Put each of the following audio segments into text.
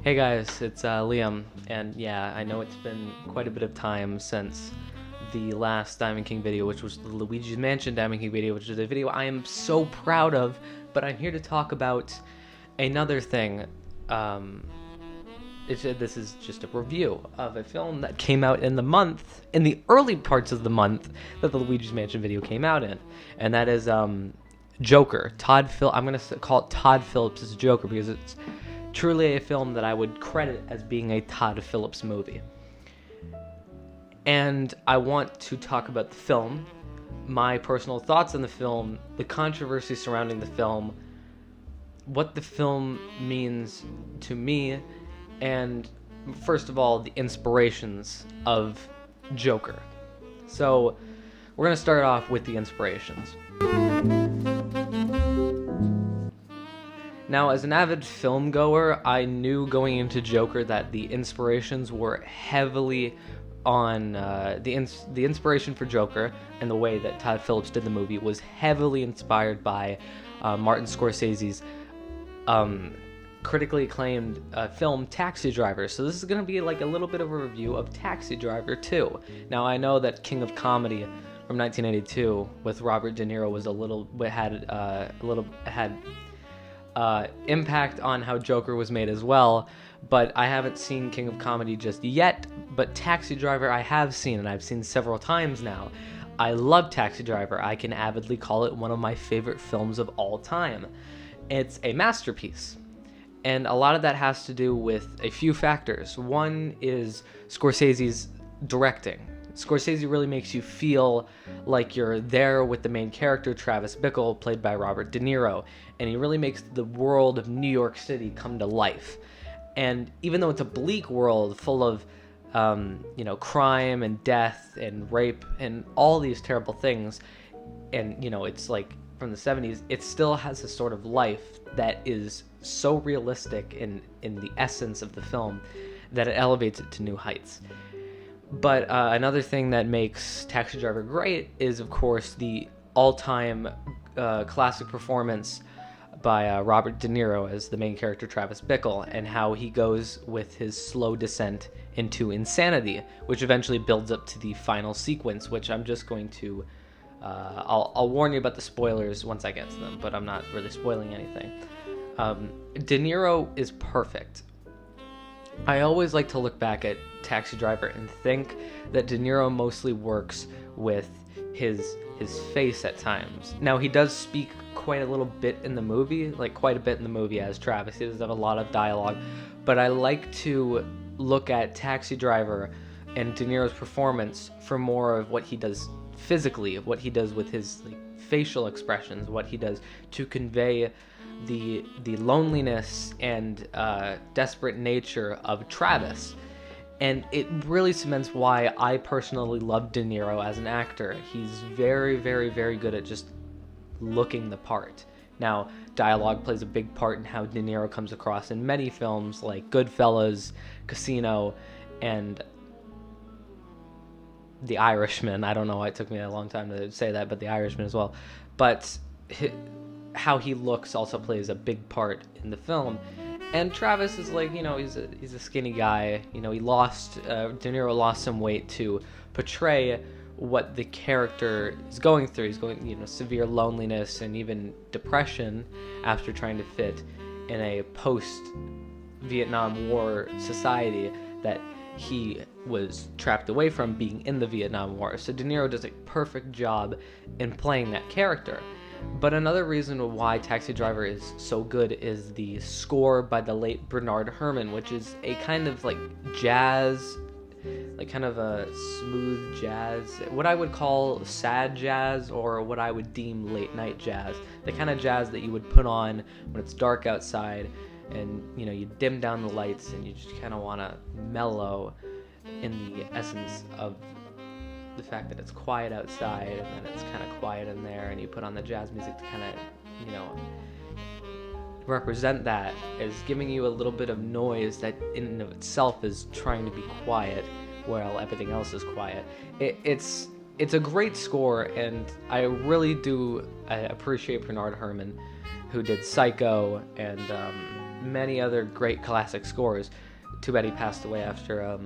Hey guys, it's Liam, and yeah, I know it's been quite a bit of time since the last Diamond King video, which was the Luigi's Mansion Diamond King video, which is a video I am so proud of, but I'm here to talk about another thing. This is just a review of a film that came out in the early parts of the month that the Luigi's Mansion video came out in, and that is Joker. I'm gonna call it Todd Phillips' Joker because it's truly a film that I would credit as being a Todd Phillips movie. And I want to talk about the film, my personal thoughts on the film, the controversy surrounding the film, what the film means to me, and first of all, the inspirations of Joker. So, we're going to start off with the inspirations. Now, as an avid film goer, I knew going into Joker that the inspirations were heavily on the inspiration for Joker and the way that Todd Phillips did the movie was heavily inspired by Martin Scorsese's critically acclaimed film Taxi Driver. So this is going to be like a little bit of a review of Taxi Driver 2. Now, I know that King of Comedy from 1982 with Robert De Niro was had impact on how Joker was made as well, but I haven't seen King of Comedy just yet, but Taxi Driver I have seen, and I've seen several times now. I love Taxi Driver. I can avidly call it one of my favorite films of all time. It's a masterpiece, and a lot of that has to do with a few factors. One is Scorsese's directing. Scorsese really makes you feel like you're there with the main character, Travis Bickle, played by Robert De Niro, and he really makes the world of New York City come to life. And even though it's a bleak world full of, crime and death and rape and all these terrible things, and, it's like from the 70s, it still has a sort of life that is so realistic in the essence of the film that it elevates it to new heights. But another thing that makes Taxi Driver great is, of course, the all-time classic performance by Robert De Niro as the main character, Travis Bickle, and how he goes with his slow descent into insanity, which eventually builds up to the final sequence, which I'm just going to... I'll warn you about the spoilers once I get to them, but I'm not really spoiling anything. De Niro is perfect. I always like to look back at Taxi Driver and think that De Niro mostly works with his face at times. Now, he does speak quite a little bit in the movie, like quite a bit in the movie as Travis. He does have a lot of dialogue, but I like to look at Taxi Driver and De Niro's performance for more of what he does physically, what he does with his facial expressions, what he does to convey the loneliness and desperate nature of Travis. And it really cements why I personally love De Niro as an actor. He's very, very, very good at just looking the part. Now, dialogue plays a big part in how De Niro comes across in many films like Goodfellas, Casino, and The Irishman. I don't know why it took me a long time to say that, but The Irishman as well. But how he looks also plays a big part in the film. And Travis is he's a skinny guy. De Niro lost some weight to portray what the character is going through. He's going, severe loneliness and even depression after trying to fit in a post-Vietnam War society that he was trapped away from, being in the Vietnam War. So De Niro does a perfect job in playing that character. But another reason why Taxi Driver is so good is the score by the late Bernard Herrmann, which is a kind of jazz, kind of a smooth jazz, what I would call sad jazz, or what I would deem late night jazz. The kind of jazz that you would put on when it's dark outside and, you dim down the lights and you just kind of want to mellow in the essence of the fact that it's quiet outside and then it's kind of quiet in there, and you put on the jazz music to kind of, represent that as giving you a little bit of noise that in and of itself is trying to be quiet while everything else is quiet. It's a great score, and I really do appreciate Bernard Herrmann who did Psycho and many other great classic scores. Too bad he passed away after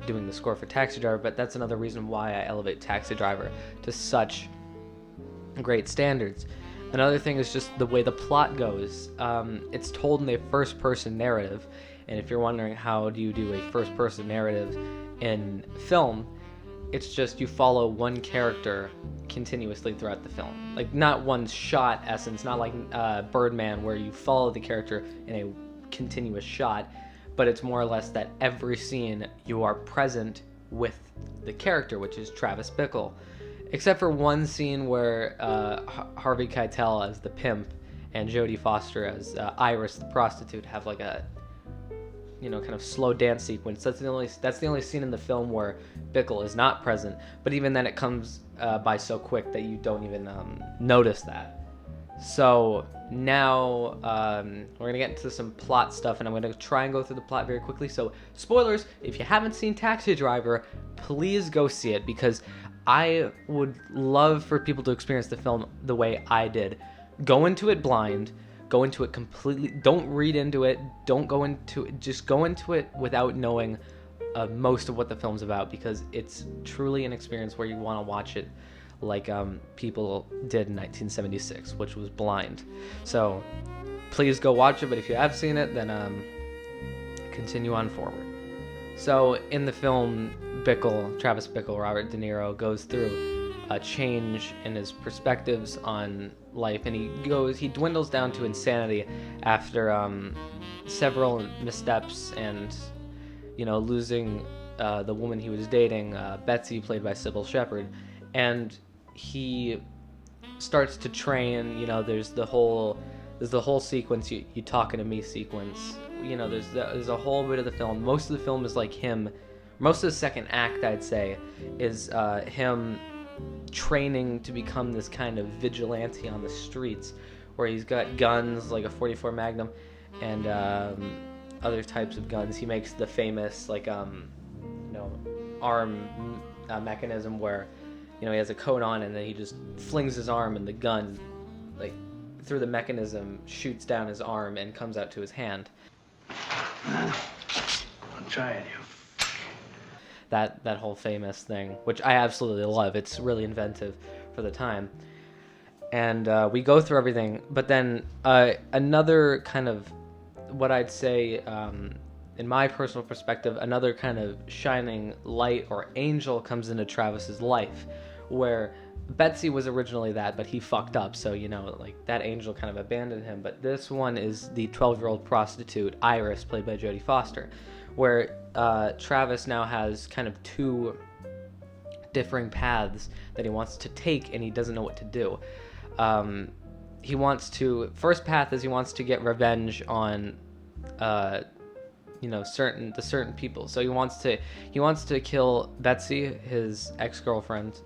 doing the score for Taxi Driver, but that's another reason why I elevate Taxi Driver to such great standards. Another thing is just the way the plot goes. It's told in a first-person narrative, and if you're wondering how do you do a first-person narrative in film, it's just you follow one character continuously throughout the film. Like, not one shot essence, not like Birdman where you follow the character in a continuous shot, but it's more or less that every scene you are present with the character, which is Travis Bickle. Except for one scene where Harvey Keitel as the pimp and Jodie Foster as Iris the prostitute have like a kind of slow dance sequence. That's the only scene in the film where Bickle is not present. But even then, it comes by so quick that you don't even notice that. So now we're gonna get into some plot stuff, and I'm gonna try and go through the plot very quickly. So spoilers: if you haven't seen Taxi Driver, please go see it, because I would love for people to experience the film the way I did. Go into it blind. Go into it completely. Don't read into it. Don't go into it. Just go into it without knowing most of what the film's about, because it's truly an experience where you want to watch it like people did in 1976, which was blind. So please go watch it. But if you have seen it, then continue on forward. So in the film, Travis Bickle, Robert De Niro, goes through a change in his perspectives on life, and he dwindles down to insanity after several missteps and losing the woman he was dating, Betsy, played by Sybil Shepherd, and he starts to train. There's the whole sequence, you talking to me sequence. There's a whole bit of the film. Most of the film is like him. Most of the second act, I'd say, is him training to become this kind of vigilante on the streets, where he's got guns like a .44 Magnum and other types of guns. He makes the famous arm mechanism where he has a coat on, and then he just flings his arm, and the gun through the mechanism shoots down his arm and comes out to his hand. I'm trying you. That whole famous thing, which I absolutely love. It's really inventive for the time. And we go through everything, but then another kind of, what I'd say, in my personal perspective, another kind of shining light or angel comes into Travis's life, where Betsy was originally that, but he fucked up, so that angel kind of abandoned him. But this one is the 12-year-old prostitute Iris, played by Jodie Foster, where Travis now has kind of two differing paths that he wants to take, and he doesn't know what to do. First path is he wants to get revenge on certain people. So he wants to kill Betsy, his ex-girlfriend,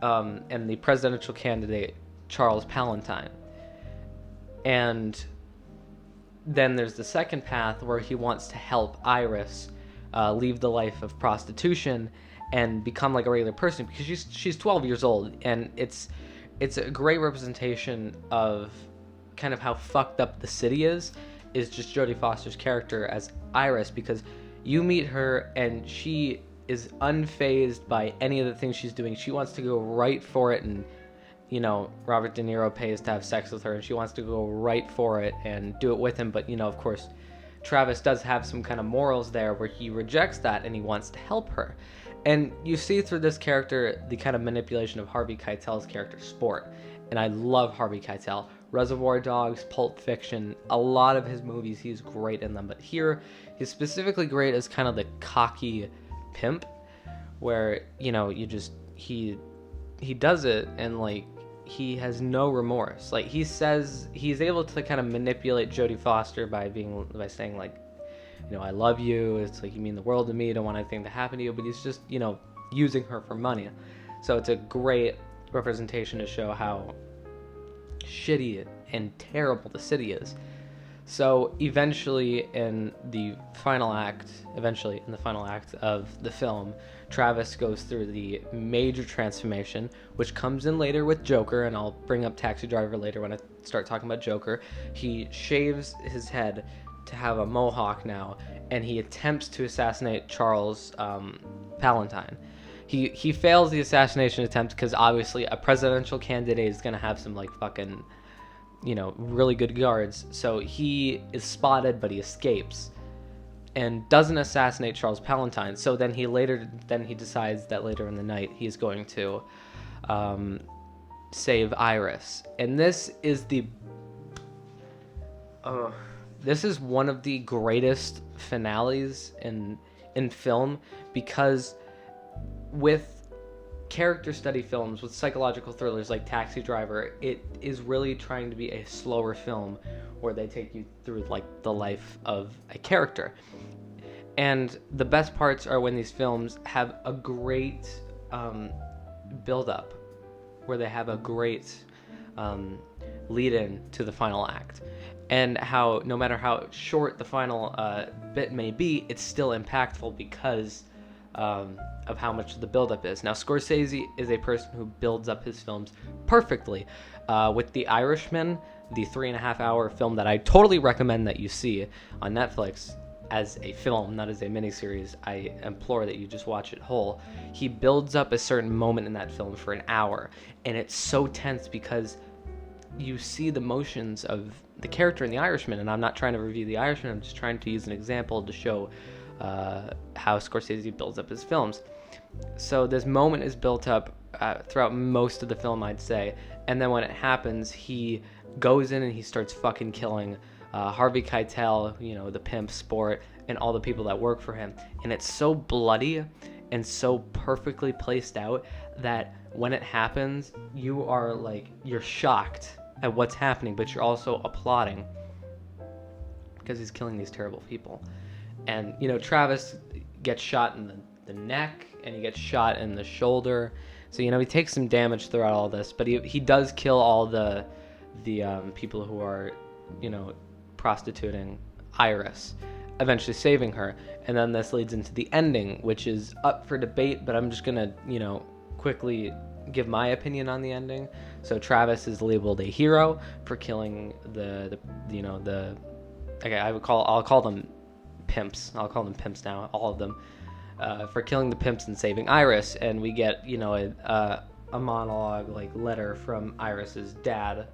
and the presidential candidate Charles Palantine. And then there's the second path where he wants to help Iris leave the life of prostitution and become like a regular person, because she's 12 years old, and it's a great representation of kind of how fucked up the city is just Jodie Foster's character as Iris, because you meet her and she is unfazed by any of the things she's doing. She wants to go right for it, and Robert De Niro pays to have sex with her, and she wants to go right for it and do it with him. But of course, Travis does have some kind of morals there where he rejects that and he wants to help her. And you see through this character the kind of manipulation of Harvey Keitel's character, Sport. And I love Harvey Keitel. Reservoir Dogs, Pulp Fiction, a lot of his movies, he's great in them. But here, he's specifically great as kind of the cocky pimp, where, he does it, and, he has no remorse. He says he's able to kind of manipulate Jodie Foster by saying, I love you, it's you mean the world to me, I don't want anything to happen to you, but he's just, using her for money. So it's a great representation to show how shitty and terrible the city is. So eventually in the final act of the film, Travis goes through the major transformation, which comes in later with Joker, and I'll bring up Taxi Driver later when I start talking about Joker. He shaves his head to have a mohawk now, and he attempts to assassinate Charles Palantine. He fails the assassination attempt because obviously a presidential candidate is going to have some like fucking, really good guards. So he is spotted, but he escapes and doesn't assassinate Charles Palantine. So then he decides that later in the night he's going to save Iris. And this is one of the greatest finales in film, because with character study films, with psychological thrillers like Taxi Driver, it is really trying to be a slower film where they take you through like the life of a character. And the best parts are when these films have a great build up, where they have a great lead in to the final act, and how no matter how short the final bit may be, it's still impactful because of how much the buildup is. Now, Scorsese is a person who builds up his films perfectly. With The Irishman, the 3.5-hour film that I totally recommend that you see on Netflix as a film, not as a miniseries, I implore that you just watch it whole. He builds up a certain moment in that film for an hour, and it's so tense because you see the motions of the character in The Irishman, and I'm not trying to review The Irishman, I'm just trying to use an example to show how Scorsese builds up his films. So this moment is built up throughout most of the film, I'd say, and then when it happens, he goes in and he starts fucking killing Harvey Keitel, the pimp, Sport, and all the people that work for him. And it's so bloody and so perfectly placed out that when it happens, you're shocked at what's happening, but you're also applauding because he's killing these terrible people. And, Travis gets shot in the neck, and he gets shot in the shoulder. So, he takes some damage throughout all this, but he does kill all the people who are, prostituting Iris, eventually saving her. And then this leads into the ending, which is up for debate, but I'm just going to, quickly give my opinion on the ending. So Travis is labeled a hero for killing I'll call them pimps. I'll call them pimps now, all of them, for killing the pimps and saving Iris. And we get, a monologue, like letter from Iris's dad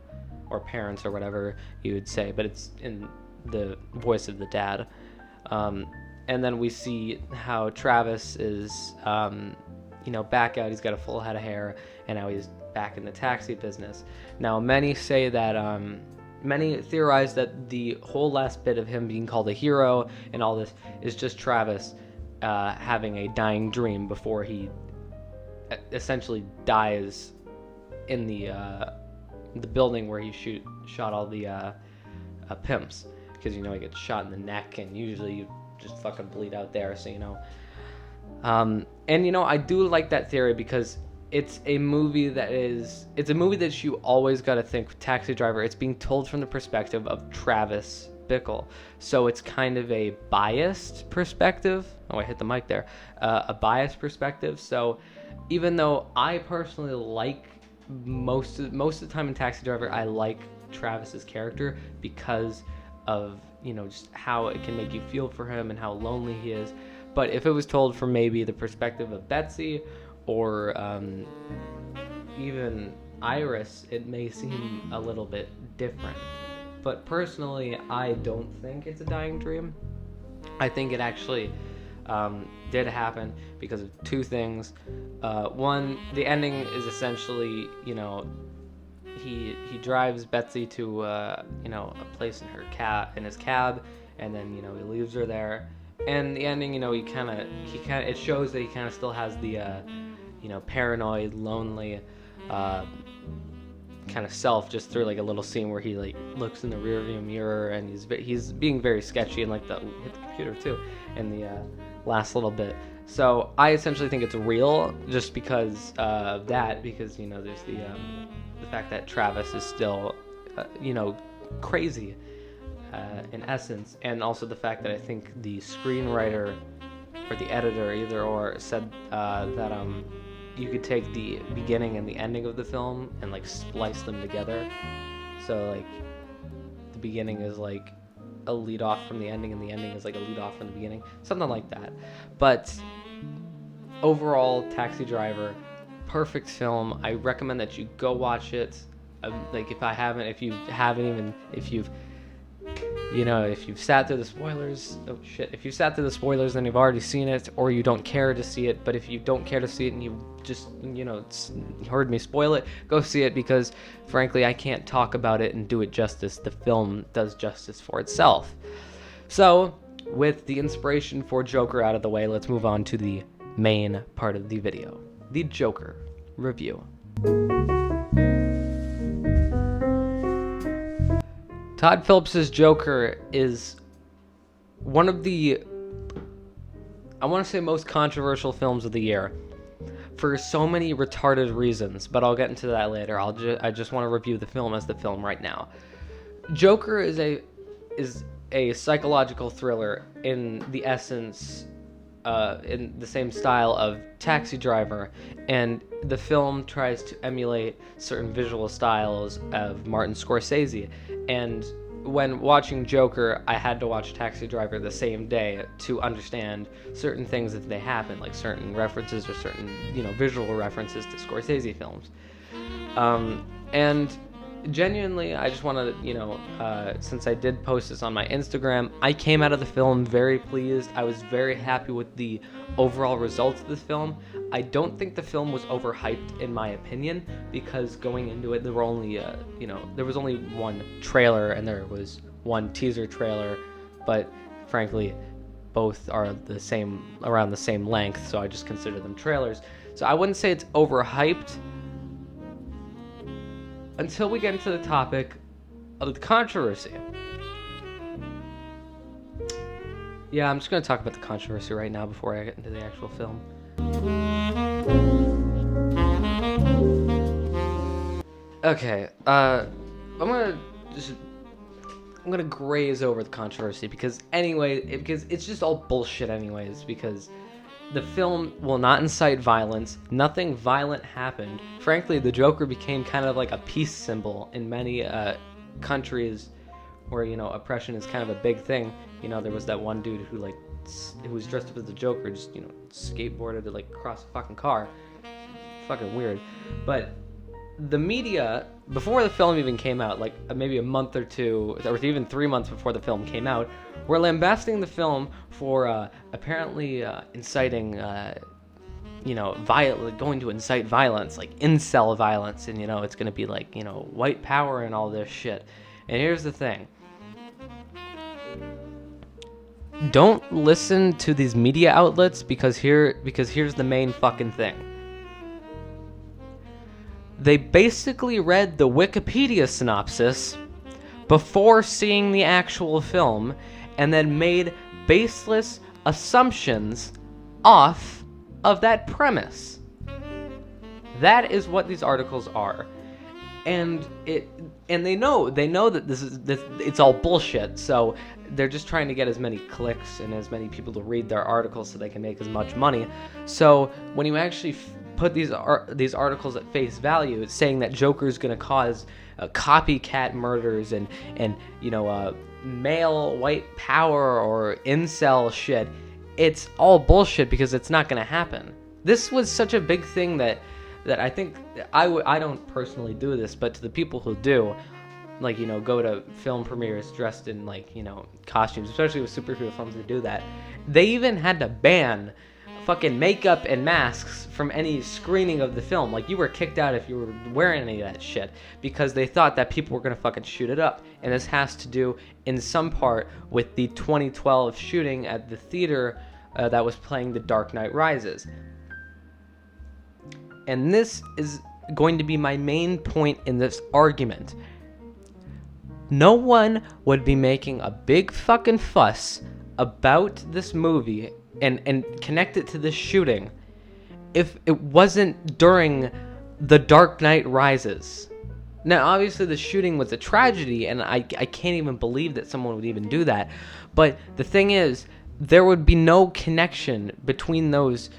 or parents or whatever you would say, but it's in the voice of the dad. And then we see how Travis is, back out. He's got a full head of hair, and now he's back in the taxi business. Now, many say that, many theorize that the whole last bit of him being called a hero and all this is just Travis having a dying dream before he essentially dies in the building where he shot all the pimps, because he gets shot in the neck, and usually you just fucking bleed out there, so and I do like that theory because it's a movie that you always got to think, Taxi Driver, it's being told from the perspective of Travis Bickle, so it's kind of a biased perspective. Oh, I hit the mic there. A biased perspective. So even though I personally like most of the time in Taxi Driver, I like Travis's character because of just how it can make you feel for him and how lonely he is. But if it was told from maybe the perspective of Betsy or even Iris, it may seem a little bit different. But personally, I don't think it's a dying dream. I think it actually did happen because of two things. One, the ending is essentially, he drives Betsy to a place in his cab, and then he leaves her there. And the ending, it shows that he kind of still has the paranoid, lonely kind of self, just through like a little scene where he looks in the rearview mirror, and he's being very sketchy, and hit the computer too in the last little bit. So I essentially think it's real just because of that, because there's the fact that Travis is still crazy in essence, and also the fact that I think the screenwriter or the editor, either or, said that you could take the beginning and the ending of the film and like splice them together. So like the beginning is like a lead off from the ending, and the ending is like a lead off from the beginning, something like that. But overall, Taxi Driver, perfect film. I recommend that you go watch it. Like if you've sat through the spoilers, if you've sat through the spoilers, then you've already seen it, or you don't care to see it. But if you don't care to see it and you just, heard me spoil it, go see it, because frankly, I can't talk about it and do it justice. The film does justice for itself. So, with the inspiration for Joker out of the way, let's move on to the main part of the video, the Joker review. Todd Phillips' Joker is one of the, I want to say, most controversial films of the year for so many retarded reasons, but I'll get into that later. I just want to review the film as the film right now. Joker is a psychological thriller in the essence, in the same style of Taxi Driver, and the film tries to emulate certain visual styles of Martin Scorsese. And when watching Joker, I had to watch Taxi Driver the same day to understand certain things that they happen, like certain references or certain, visual references to Scorsese films. And genuinely, I just want to, since I did post this on my Instagram, I came out of the film very pleased. I was very happy with the overall results of this film. I don't think the film was overhyped, in my opinion, because going into it, there were only, there was only one trailer and there was one teaser trailer, but frankly, both are around the same length, so I just consider them trailers. So I wouldn't say it's overhyped, until we get into the topic of the controversy. Yeah, I'm just going to talk about the controversy right now before I get into the actual film. Okay, I'm gonna graze over the controversy because it's just all bullshit anyways, because the film will not incite violence. Nothing violent happened. Frankly, the Joker became kind of like a peace symbol in many countries where, oppression is kind of a big thing. There was that one dude who was dressed up as the Joker, just, skateboarded to cross a fucking car. Fucking weird. But the media, before the film even came out, maybe a month or two, or even 3 months before the film came out, were lambasting the film for apparently inciting, going to incite violence, like incel violence, and it's going to be white power and all this shit. And here's the thing. Don't listen to these media outlets because here's the main fucking thing. They basically read the Wikipedia synopsis before seeing the actual film and then made baseless assumptions off of that premise. That is what these articles are. And they know that it's all bullshit, so they're just trying to get as many clicks and as many people to read their articles so they can make as much money. So when you actually put these articles at face value, it's saying that Joker's going to cause copycat murders and male white power or incel shit, it's all bullshit because it's not going to happen. This was such a big thing that I think I don't personally do this, but to the people who do, go to film premieres dressed in costumes, especially with superhero films that do that, they even had to ban fucking makeup and masks from any screening of the film. You were kicked out if you were wearing any of that shit because they thought that people were gonna fucking shoot it up. And this has to do in some part with the 2012 shooting at the theater that was playing The Dark Knight Rises. And this is going to be my main point in this argument. No one would be making a big fucking fuss about this movie and connect it to this shooting if it wasn't during The Dark Knight Rises. Now, obviously, the shooting was a tragedy, and I can't even believe that someone would even do that. But the thing is, there would be no connection between those,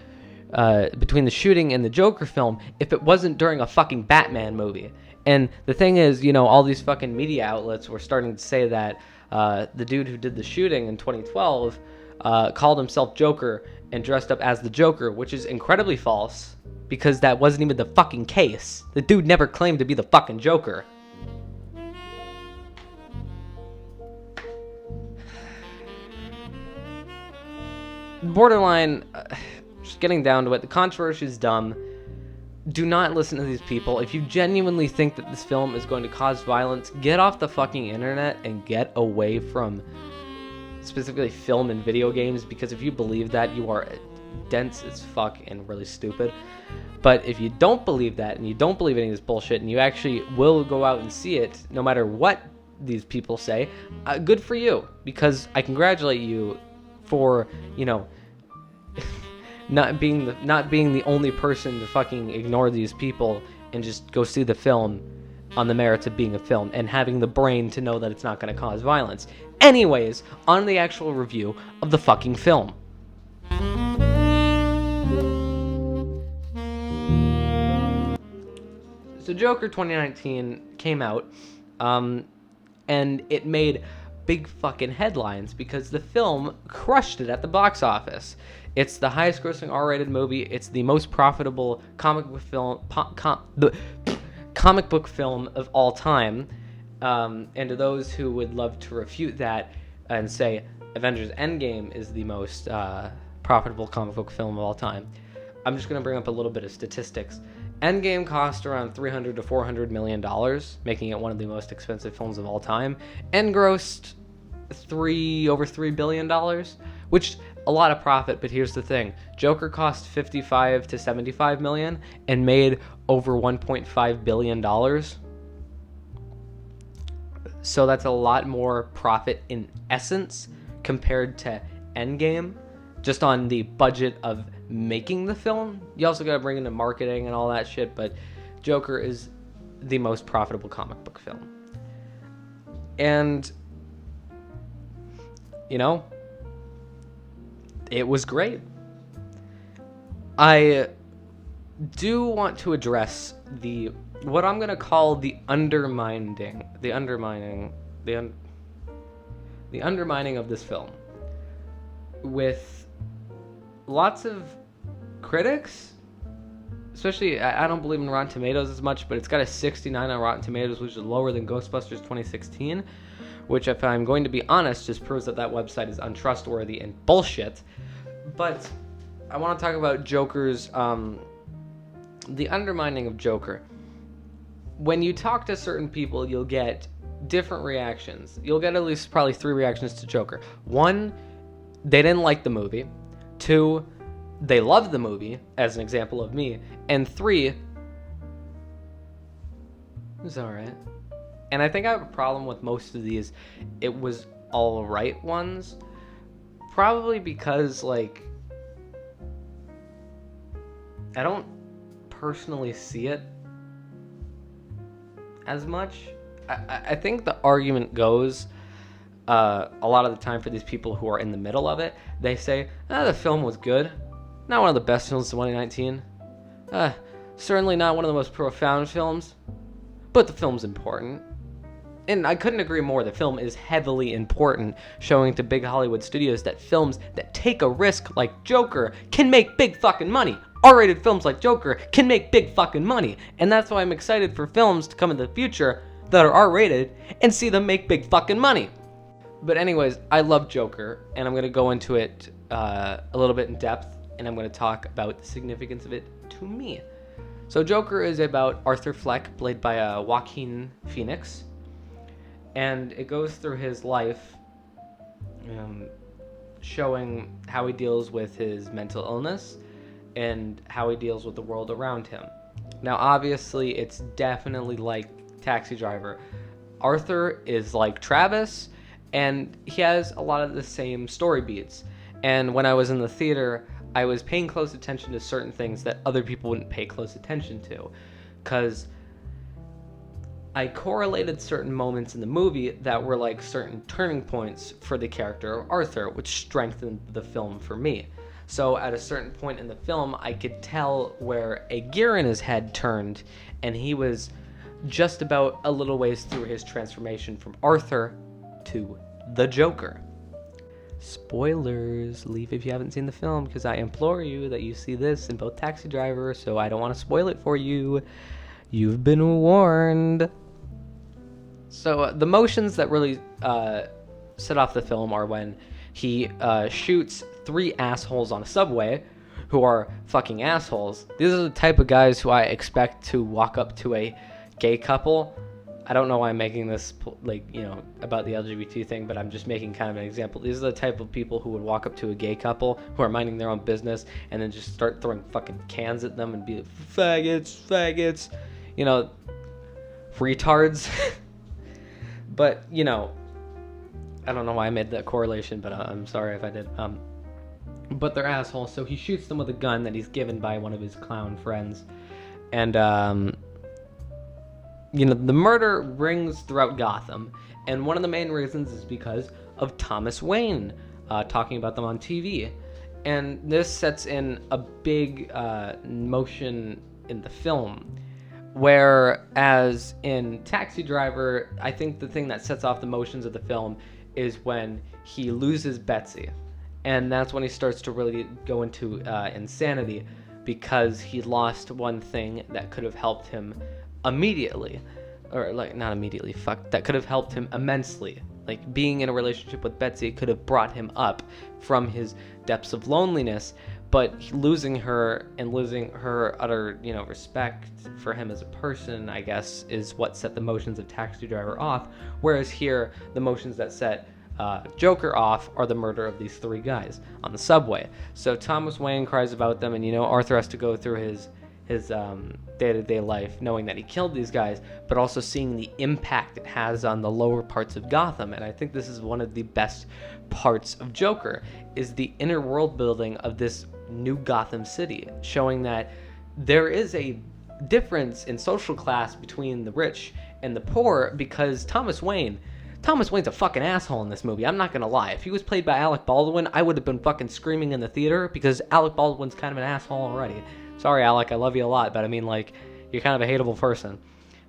between the shooting and the Joker film if it wasn't during a fucking Batman movie. And the thing is, all these fucking media outlets were starting to say that the dude who did the shooting in 2012 called himself Joker and dressed up as the Joker, which is incredibly false, because that wasn't even the fucking case. The dude never claimed to be the fucking Joker. Borderline, just getting down to it, the controversy is dumb. Do not listen to these people. If you genuinely think that this film is going to cause violence, get off the fucking internet and get away from specifically film and video games, because if you believe that, you are dense as fuck and really stupid. But if you don't believe that, and you don't believe any of this bullshit, and you actually will go out and see it, no matter what these people say, good for you, because I congratulate you for, not being the only person to fucking ignore these people and just go see the film on the merits of being a film and having the brain to know that it's not going to cause violence. Anyways, on the actual review of the fucking film. So Joker 2019 came out, and it made big fucking headlines because the film crushed it at the box office. It's the highest grossing R-rated movie. It's the most profitable comic book film of all time. And to those who would love to refute that and say Avengers Endgame is the most profitable comic book film of all time, I'm just going to bring up a little bit of statistics. Endgame cost around $300 to $400 million, making it one of the most expensive films of all time, and grossed over $3 billion, which a lot of profit. But here's the thing: Joker cost $55 to $75 million and made over $1.5 billion. So that's a lot more profit in essence compared to Endgame, just on the budget of making the film. You also got to bring into marketing and all that shit, but Joker is the most profitable comic book film. And it was great. I do want to address what I'm going to call the undermining of this film with lots of critics. Especially, I don't believe in Rotten Tomatoes as much, but it's got a 69 on Rotten Tomatoes, which is lower than Ghostbusters 2016, which, if I'm going to be honest, just proves that website is untrustworthy and bullshit. But I want to talk about Joker's, the undermining of Joker. When you talk to certain people, you'll get different reactions. You'll get at least probably 3 reactions to Joker. 1, they didn't like the movie. 2, they loved the movie, as an example of me. And 3, it was alright. And I think I have a problem with most of these it was alright ones. Probably because, I don't personally see it as much. I think the argument goes, a lot of the time for these people who are in the middle of it, they say, the film was good. Not one of the best films of 2019. Certainly not one of the most profound films. But the film's important. And I couldn't agree more. The film is heavily important, showing to big Hollywood studios that films that take a risk like Joker can make big fucking money. R-rated films like Joker can make big fucking money. And that's why I'm excited for films to come in the future that are R-rated and see them make big fucking money. But anyways, I love Joker, and I'm going to go into it a little bit in depth, and I'm going to talk about the significance of it to me. So Joker is about Arthur Fleck, played by Joaquin Phoenix. And it goes through his life, showing how he deals with his mental illness and how he deals with the world around him. Now, obviously, it's definitely like Taxi Driver. Arthur is like Travis, and he has a lot of the same story beats. And when I was in the theater, I was paying close attention to certain things that other people wouldn't pay close attention to. Because I correlated certain moments in the movie that were like certain turning points for the character of Arthur, which strengthened the film for me. So at a certain point in the film, I could tell where a gear in his head turned, and he was just about a little ways through his transformation from Arthur to the Joker. Spoilers, leave if you haven't seen the film, because I implore you that you see this in both Taxi Driver, so I don't want to spoil it for you. You've been warned. So the motions that really set off the film are when he shoots 3 assholes on a subway who are fucking assholes. These are the type of guys who I expect to walk up to a gay couple. I don't know why I'm making this about the LGBT thing, but I'm just making kind of an example. These are the type of people who would walk up to a gay couple who are minding their own business and then just start throwing fucking cans at them and be like, faggots, retards. But, I don't know why I made that correlation, but I'm sorry if I did. But they're assholes, so he shoots them with a gun that he's given by one of his clown friends. And, the murder rings throughout Gotham, and one of the main reasons is because of Thomas Wayne talking about them on TV. And this sets in a big motion in the film. Whereas in Taxi Driver, I think the thing that sets off the motions of the film is when he loses Betsy. And that's when he starts to really go into insanity, because he lost one thing that could have helped him immediately. Or, not immediately, that could have helped him immensely. Like, being in a relationship with Betsy could have brought him up from his depths of loneliness. But losing her and losing her utter, respect for him as a person, I guess, is what set the motions of Taxi Driver off. Whereas here, the motions that set Joker off are the murder of these 3 guys on the subway. So Thomas Wayne cries about them, and Arthur has to go through his day-to-day life knowing that he killed these guys, but also seeing the impact it has on the lower parts of Gotham. And I think this is one of the best parts of Joker, is the inner world building of this new Gotham City, showing that there is a difference in social class between the rich and the poor, because Thomas Wayne's a fucking asshole in this movie. I'm not gonna lie. If he was played by Alec Baldwin, I would have been fucking screaming in the theater, because Alec Baldwin's kind of an asshole already. Sorry, Alec, I love you a lot, but I mean, you're kind of a hateable person.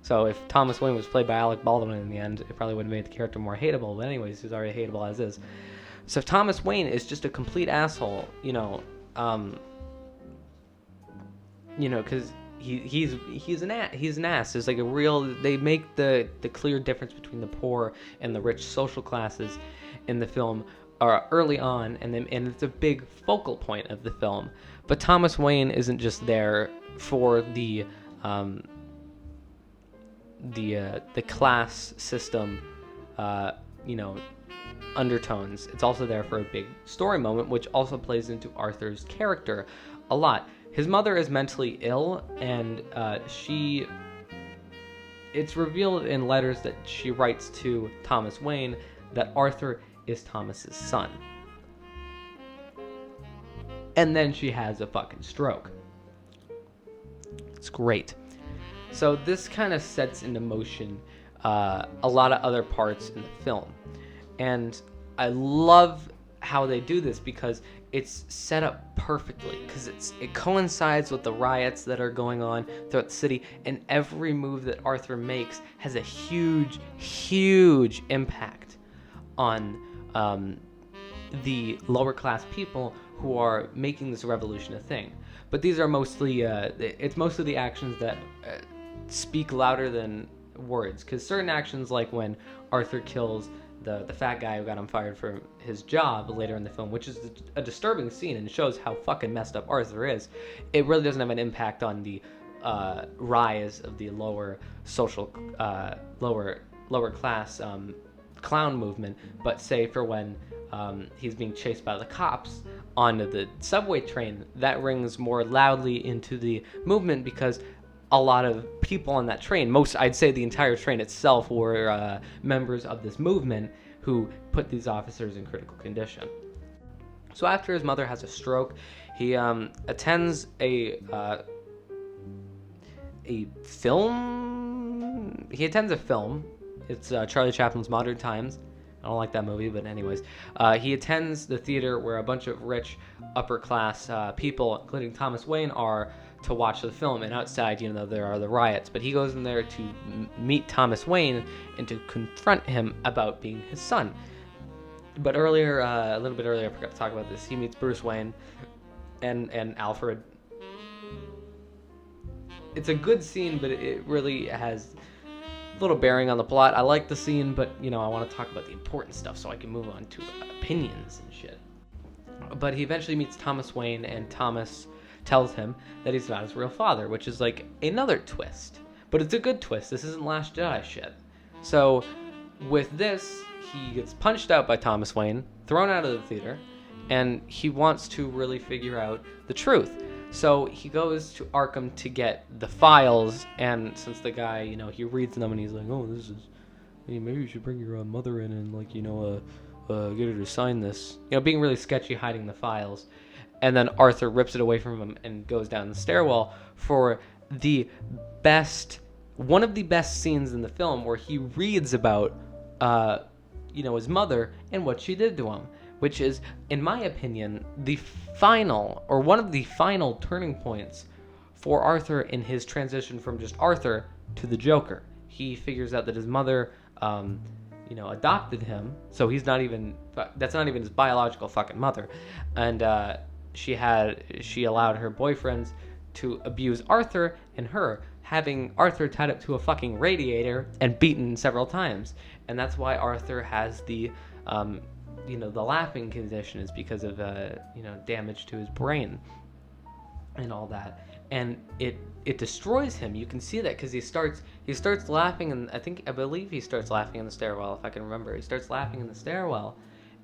So if Thomas Wayne was played by Alec Baldwin in the end, it probably would have made the character more hateable. But anyways, he's already hateable as is. So Thomas Wayne is just a complete asshole, because he's an ass. There's they make the clear difference between the poor and the rich social classes in the film early on, and it's a big focal point of the film. But Thomas Wayne isn't just there for the class system, undertones. It's also there for a big story moment, which also plays into Arthur's character a lot. His mother is mentally ill, and it's revealed in letters that she writes to Thomas Wayne that Arthur is Thomas's son. And then she has a fucking stroke. It's great. So this kind of sets into motion a lot of other parts in the film. And I love how they do this, because it's set up perfectly, because it coincides with the riots that are going on throughout the city, and every move that Arthur makes has a huge impact on the lower class people who are making this revolution a thing. But these are mostly it's mostly the actions that speak louder than words, because certain actions, like when Arthur kills the fat guy who got him fired from his job later in the film, which is a disturbing scene and shows how fucking messed up Arthur is, it really doesn't have an impact on the rise of the lower social lower class clown movement. But say for when he's being chased by the cops onto the subway train, that rings more loudly into the movement, because a lot of people on that train, I'd say the entire train itself, were members of this movement who put these officers in critical condition. So after his mother has a stroke, he attends a film he attends a film. It's Charlie Chaplin's Modern Times. I don't like that movie, but anyways. He attends the theater where a bunch of rich, upper-class people, including Thomas Wayne, are to watch the film. And outside, there are the riots. But he goes in there to meet Thomas Wayne and to confront him about being his son. But a little bit earlier, I forgot to talk about this. He meets Bruce Wayne and Alfred. It's a good scene, but it really has little bearing on the plot. I like the scene, but I want to talk about the important stuff so I can move on to opinions and shit. But he eventually meets Thomas Wayne, and Thomas tells him that he's not his real father, which is like another twist. But it's a good twist. This isn't Last Jedi shit. So with this, he gets punched out by Thomas Wayne, thrown out of the theater, and he wants to really figure out the truth. So he goes to Arkham to get the files, and since the guy, he reads them and he's like, oh, maybe you should bring your mother in and get her to sign this. Being really sketchy, hiding the files. And then Arthur rips it away from him and goes down the stairwell for one of the best scenes in the film, where he reads about, his mother and what she did to him, which is, in my opinion, one of the final turning points for Arthur in his transition from just Arthur to the Joker. He figures out that his mother, adopted him, so that's not even his biological fucking mother, and she allowed her boyfriends to abuse Arthur and her, having Arthur tied up to a fucking radiator and beaten several times, and that's why Arthur has the laughing condition, is because of damage to his brain and all that, and it destroys him. You can see that because he starts laughing, and I believe he starts laughing in the stairwell, if I can remember. He starts laughing in the stairwell,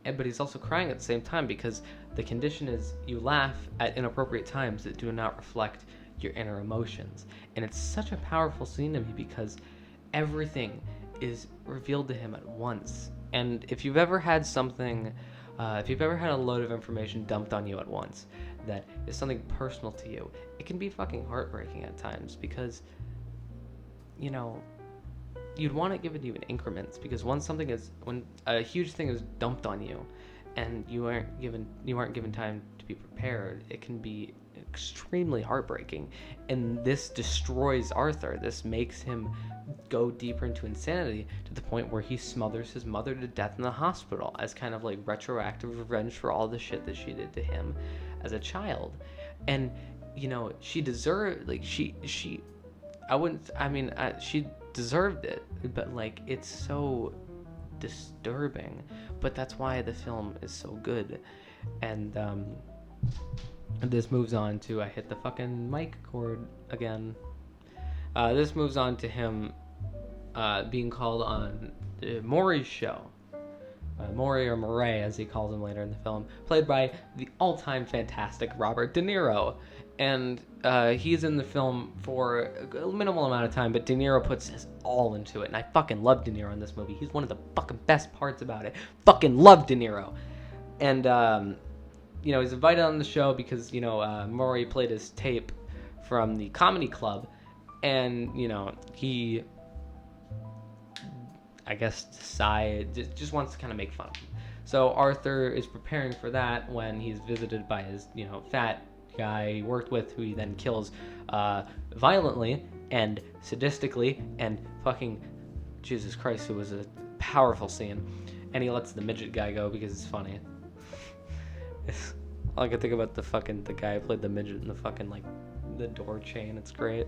but he's also crying at the same time, because the condition is you laugh at inappropriate times that do not reflect your inner emotions. And it's such a powerful scene to me, because everything is revealed to him at once. And if you've ever had a load of information dumped on you at once that is something personal to you, it can be fucking heartbreaking at times, because you'd want to give it to you in increments, because when a huge thing is dumped on you and you aren't given time to be prepared, it can be extremely heartbreaking. And this destroys Arthur. This makes him go deeper into insanity, to the point where he smothers his mother to death in the hospital as kind of like retroactive revenge for all the shit that she did to him as a child. And she deserved, she deserved it, but it's so disturbing. But that's why the film is so good. And this moves on to, I hit the fucking mic cord again. This moves on to him being called on Maury's show. Maury, or Murray as he calls him later in the film, played by the all-time fantastic Robert De Niro. And he's in the film for a minimal amount of time, but De Niro puts his all into it. And I fucking love De Niro in this movie. He's one of the fucking best parts about it. Fucking love De Niro. And, he's invited on the show because, Maury played his tape from the comedy club. And, he, I guess, just wants to kind of make fun of him. So Arthur is preparing for that when he's visited by his, fat guy he worked with, who he then kills violently and sadistically, and fucking Jesus Christ, it was a powerful scene. And he lets the midget guy go because it's funny. All I can think about the guy who played the midget in the fucking the door chain. It's great.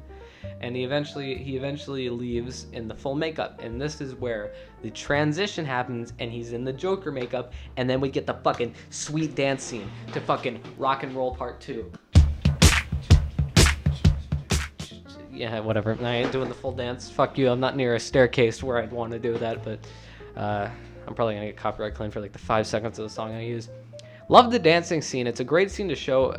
And he eventually leaves in the full makeup, and this is where the transition happens, and he's in the Joker makeup, and then we get the fucking sweet dance scene to fucking Rock and Roll Part 2. Yeah, whatever. I ain't doing the full dance. Fuck you. I'm not near a staircase where I'd want to do that, but I'm probably gonna get copyright claim for the 5 seconds of the song I use. Love the dancing scene. It's a great scene to show.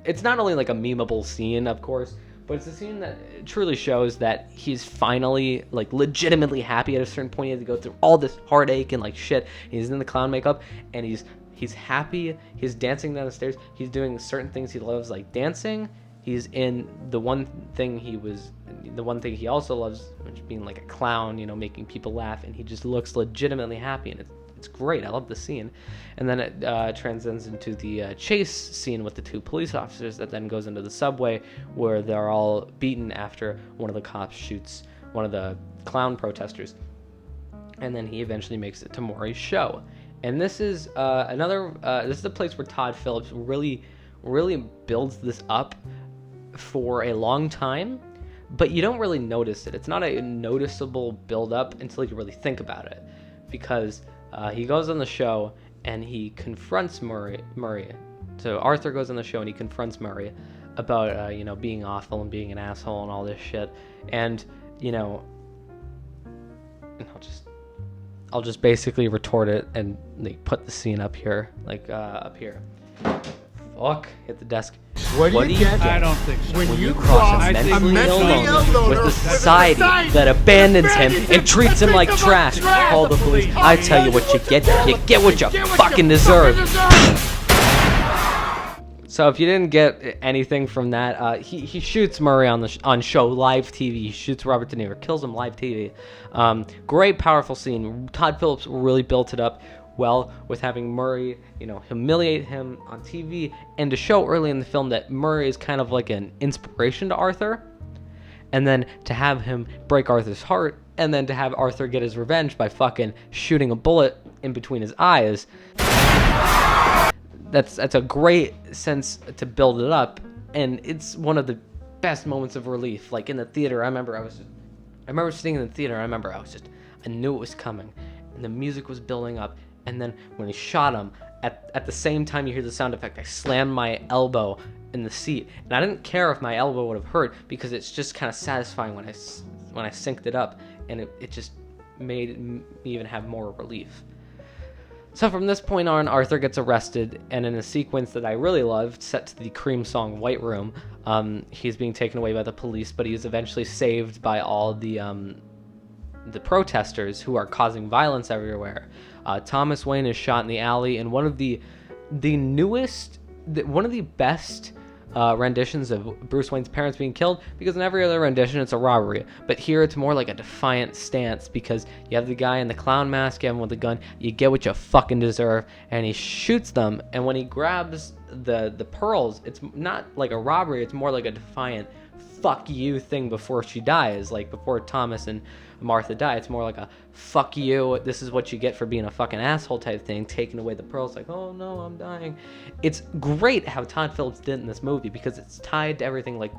It's not only a memeable scene, of course, but it's a scene that truly shows that he's finally legitimately happy at a certain point. He had to go through all this heartache and shit. He's in the clown makeup and he's happy. He's dancing down the stairs. He's doing certain things he loves, like dancing. He's in the one thing he also loves, which being like a clown, making people laugh, and he just looks legitimately happy, and it's great. I love the scene. And then it transcends into the chase scene with the two police officers that then goes into the subway where they're all beaten after one of the cops shoots one of the clown protesters. And then he eventually makes it to Maury's show. And this is this is the place where Todd Phillips really, really builds this up for a long time, but you don't really notice it. It's not a noticeable build up until you really think about it, because he goes on the show and he confronts Murray. So Arthur goes on the show and he confronts Murray about being awful and being an asshole and all this shit. And I'll just basically retort it and put the scene up here, up here. Fuck! Hit the desk. What do you get? I don't think so. When you cross a mentally ill loner with a society that abandons him and treats him like trash, call the police. I tell you what you get. You get what you fucking deserve. So if you didn't get anything from that, he shoots Murray on show live TV. He shoots Robert De Niro, kills him live TV. Great, powerful scene. Todd Phillips really built it up well with having Murray, humiliate him on TV, and to show early in the film that Murray is kind of like an inspiration to Arthur, and then to have him break Arthur's heart, and then to have Arthur get his revenge by fucking shooting a bullet in between his eyes. That's a great sense to build it up, and it's one of the best moments of relief. Like in the theater, I remember sitting in the theater. I knew it was coming, and the music was building up. And then when he shot him, at the same time you hear the sound effect, I slammed my elbow in the seat, and I didn't care if my elbow would have hurt because it's just kind of satisfying when I synced it up, and it just made me even have more relief. So from this point on, Arthur gets arrested, and in a sequence that I really loved, set to the Cream song White Room, he's being taken away by the police, but he is eventually saved by all the protesters who are causing violence everywhere. Thomas Wayne is shot in the alley, and one of the best renditions of Bruce Wayne's parents being killed, because in every other rendition it's a robbery, but here it's more like a defiant stance, because you have the guy in the clown mask, you have him with the gun, you get what you fucking deserve, and he shoots them, and when he grabs the pearls, it's not like a robbery, it's more like a defiant fuck you thing before she dies, like before Thomas and Martha die. It's more like a fuck you, this is what you get for being a fucking asshole type thing, taking away the pearls, like, oh no, I'm dying. It's great how Todd Phillips did in this movie, because it's tied to everything. Like,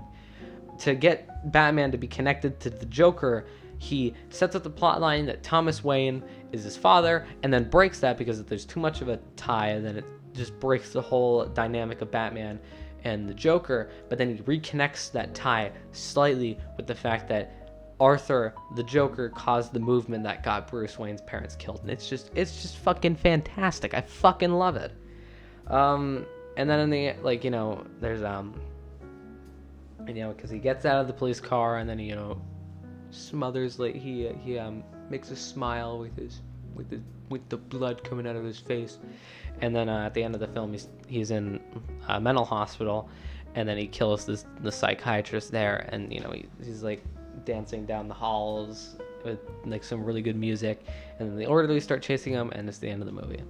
to get Batman to be connected to the Joker, he sets up the plot line that Thomas Wayne is his father, and then breaks that because there's too much of a tie, and then it just breaks the whole dynamic of Batman and the Joker. But then he reconnects that tie slightly with the fact that Arthur, the Joker, caused the movement that got Bruce Wayne's parents killed, and it's just fucking fantastic. I fucking love it. And then in the there's because he gets out of the police car, and then he smothers, like he makes a smile with the blood coming out of his face, and then at the end of the film he's in a mental hospital, and then he kills the psychiatrist there, and he's like dancing down the halls with like some really good music, and then the orderlies start chasing him, and it's the end of the movie.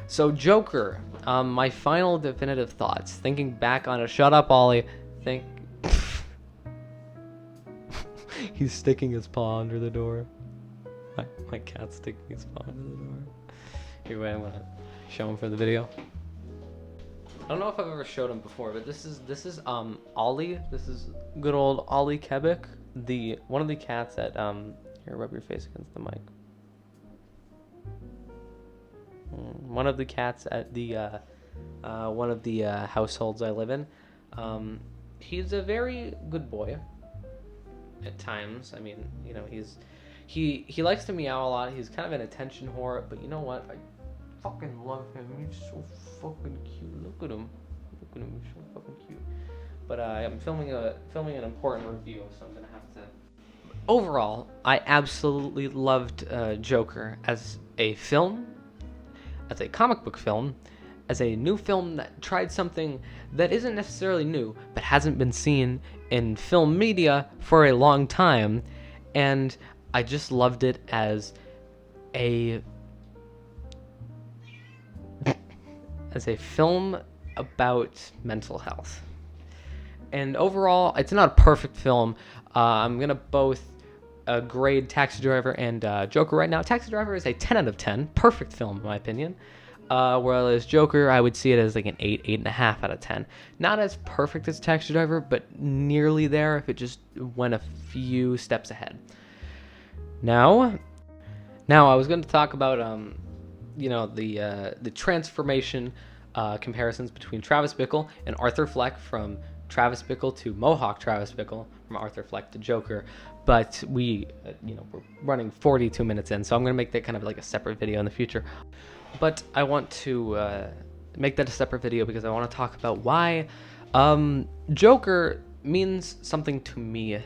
So Joker, my final definitive thoughts, thinking back on it. Shut up, Ollie. He's sticking his paw under the door. My cat's sticking his paw under the door. Here, wait, I'm gonna show him for the video. I don't know if I've ever showed him before, but this is Ollie. This is good old Ollie Quebec, one of the cats at here, rub your face against the mic. One of the cats at the one of the households I live in. He's a very good boy at times. I mean, he likes to meow a lot. He's kind of an attention whore, but you know what? I fucking love him. He's so fucking cute. Look at him. He's so fucking cute. But I'm filming an important review, so I'm gonna have to. Overall, I absolutely loved Joker as a film, as a comic book film, as a new film that tried something that isn't necessarily new, but hasn't been seen in film media for a long time. And I just loved it as a film about mental health. And overall, it's not a perfect film. I'm gonna both grade Taxi Driver and Joker right now. Taxi Driver is a 10 out of 10, perfect film in my opinion. Whereas Joker, I would see it as like an 8, 8.5 out of 10. Not as perfect as Taxi Driver, but nearly there if it just went a few steps ahead. Now I was going to talk about the transformation comparisons between Travis Bickle and Arthur Fleck, from Travis Bickle to Mohawk Travis Bickle, from Arthur Fleck to Joker. But we're running 42 minutes in, so I'm going to make that kind of like a separate video in the future. But I want to make that a separate video because I want to talk about why Joker means something to me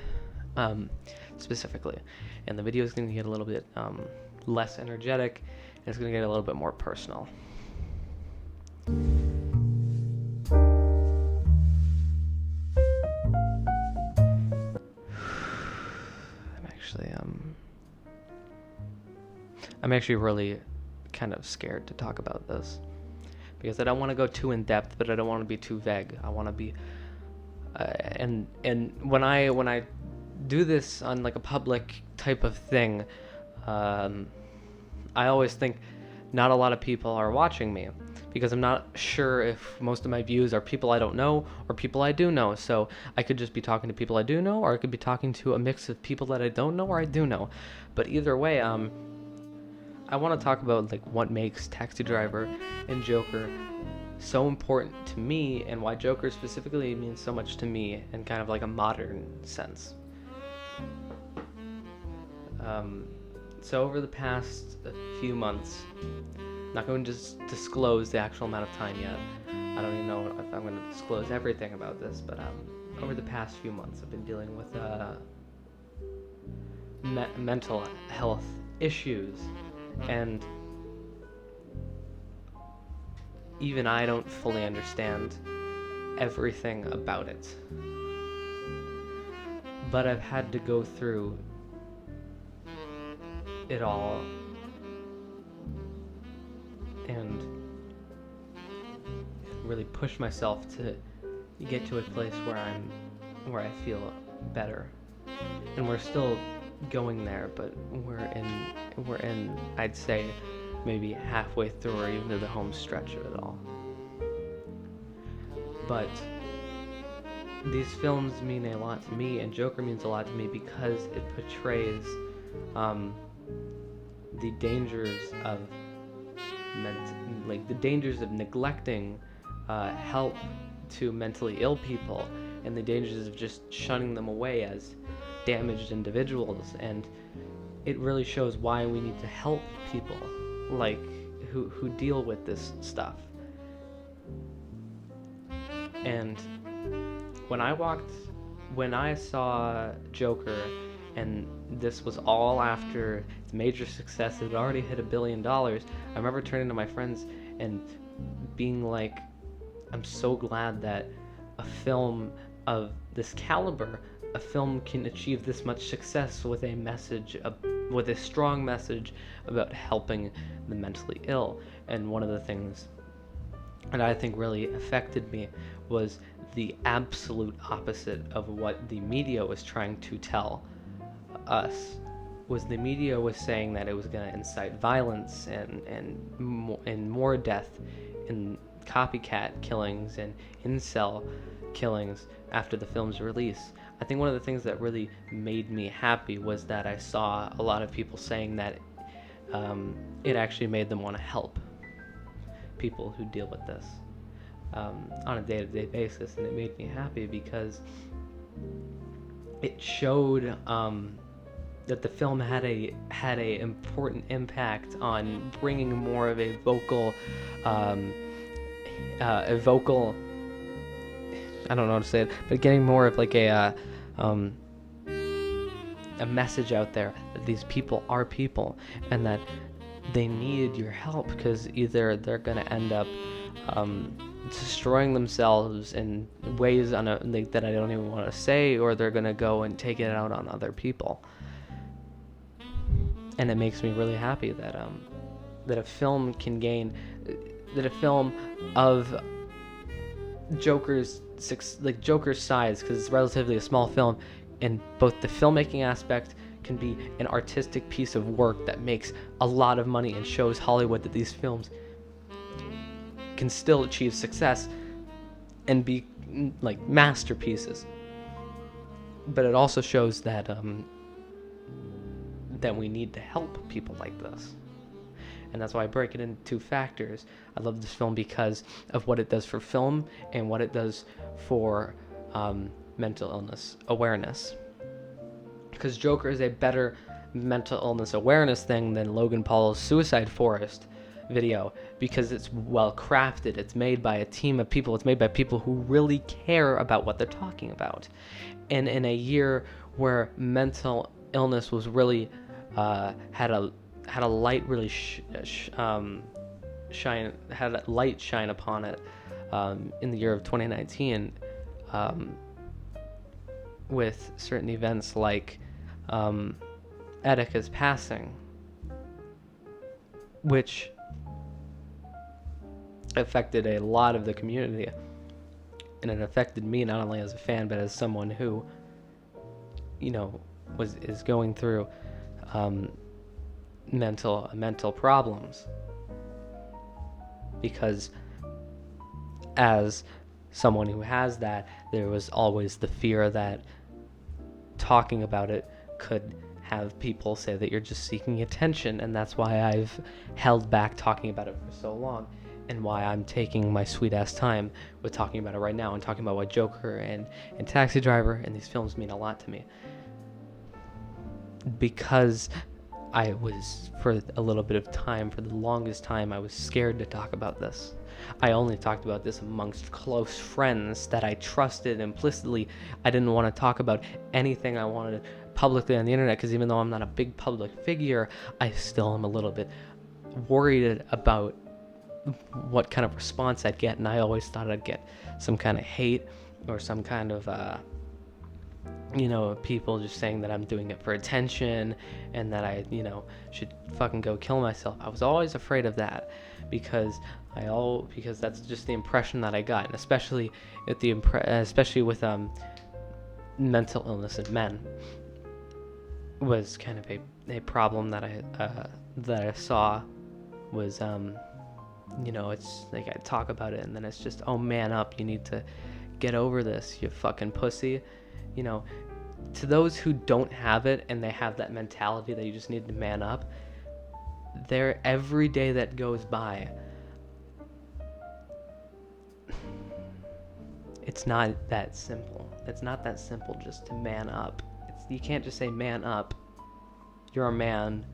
specifically. And the video is going to get a little bit less energetic, and it's going to get a little bit more personal. I'm actually really kind of scared to talk about this because I don't want to go too in depth, but I don't want to be too vague. I want to be and when I do this on like a public type of thing, I always think not a lot of people are watching me, because I'm not sure if most of my views are people I don't know or people I do know. So I could just be talking to people I do know, or I could be talking to a mix of people that I don't know or I do know. But either way, I want to talk about like what makes Taxi Driver and Joker so important to me, and why Joker specifically means so much to me in kind of like a modern sense. So over the past few months, I'm not going to disclose the actual amount of time yet. I don't even know if I'm going to disclose everything about this, but over the past few months, I've been dealing with mental health issues, and even I don't fully understand everything about it. But I've had to go through it all and really push myself to get to a place where I feel better. And we're still going there, but we're in I'd say maybe halfway through or even to the home stretch of it all. But these films mean a lot to me, and Joker means a lot to me because it portrays the dangers of neglecting help to mentally ill people, and the dangers of just shunning them away as damaged individuals. And it really shows why we need to help people like who deal with this stuff. And when I saw Joker, and this was all after its major success, it had already hit $1 billion, I remember turning to my friends and being like, I'm so glad that a film of this caliber, a film can achieve this much success with a message, with a strong message about helping the mentally ill. And one of the things that I think really affected me was the absolute opposite of what the media was trying to tell us. The media was saying that it was going to incite violence and more death, and copycat killings and incel killings after the film's release. I think one of the things that really made me happy was that I saw a lot of people saying that it actually made them want to help people who deal with this on a day-to-day basis, and it made me happy because it showed that the film had a important impact on bringing more of a vocal I don't know how to say it, but getting more of like a message out there that these people are people and that they need your help, because either they're going to end up destroying themselves in ways that I don't even want to say, or they're gonna go and take it out on other people. And it makes me really happy that a film can gain, that a film of Joker's size, because it's relatively a small film, and both the filmmaking aspect can be an artistic piece of work that makes a lot of money and shows Hollywood that these films can still achieve success and be like masterpieces. But it also shows that that we need to help people like this. And that's why I break it into two factors. I love this film because of what it does for film and what it does for mental illness awareness. Because Joker is a better mental illness awareness thing than Logan Paul's Suicide Forest video, because it's well crafted. It's made by a team of people. It's made by people who really care about what they're talking about. And in a year where mental illness was really had a light really shine upon it in the year of 2019, with certain events like Etika's passing, which affected a lot of the community, and it affected me not only as a fan but as someone who, is going through mental problems. Because as someone who has that, there was always the fear that talking about it could have people say that you're just seeking attention, and that's why I've held back talking about it for so long, and why I'm taking my sweet ass time with talking about it right now and talking about why Joker and Taxi Driver and these films mean a lot to me. Because I was, for a little bit of time, for the longest time, I was scared to talk about this. I only talked about this amongst close friends that I trusted implicitly. I didn't want to talk about anything I wanted publicly on the internet, because even though I'm not a big public figure, I still am a little bit worried about what kind of response I'd get, and I always thought I'd get some kind of hate or some kind of people just saying that I'm doing it for attention and that I should fucking go kill myself. I was always afraid of that, because that's just the impression that I got, and especially with mental illness in men was kind of a problem that I saw was it's like I talk about it and then it's just, oh, man up, you need to get over this, you fucking pussy. To those who don't have it and they have that mentality that you just need to man up, every day that goes by, it's not that simple. It's not that simple just to man up. You can't just say man up, you're a man,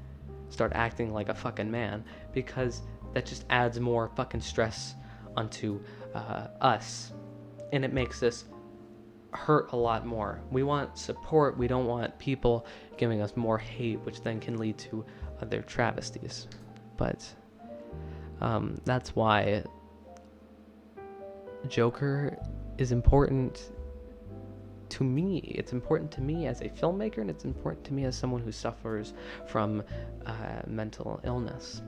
start acting like a fucking man, because that just adds more fucking stress onto us, and it makes us hurt a lot more. We want support. We don't want people giving us more hate, which then can lead to other travesties. But that's why Joker is important to me. It's important to me as a filmmaker, and it's important to me as someone who suffers from mental illness.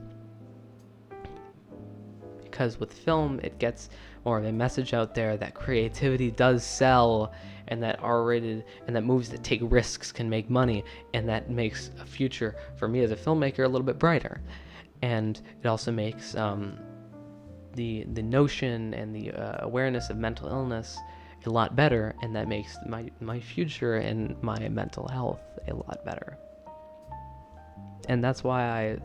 Because with film, it gets more of a message out there that creativity does sell, and that R-rated and that movies that take risks can make money, and that makes a future for me as a filmmaker a little bit brighter. And it also makes the notion and the awareness of mental illness a lot better, and that makes my future and my mental health a lot better. And that's why I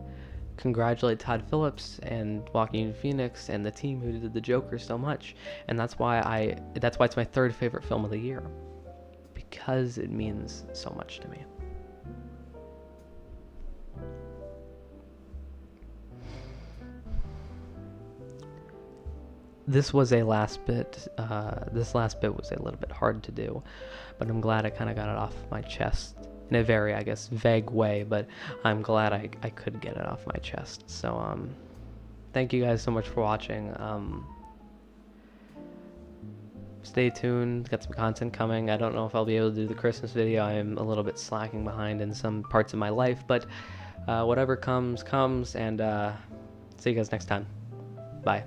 congratulate Todd Phillips and Joaquin Phoenix and the team who did the Joker so much. And that's why it's my third favorite film of the year, because it means so much to me. This last bit was a little bit hard to do, but I'm glad I kind of got it off my chest in a very, I guess, vague way, but I'm glad I could get it off my chest. So thank you guys so much for watching. stay tuned. Got some content coming. I don't know if I'll be able to do the Christmas video. I'm a little bit slacking behind in some parts of my life, but whatever comes, and see you guys next time. Bye.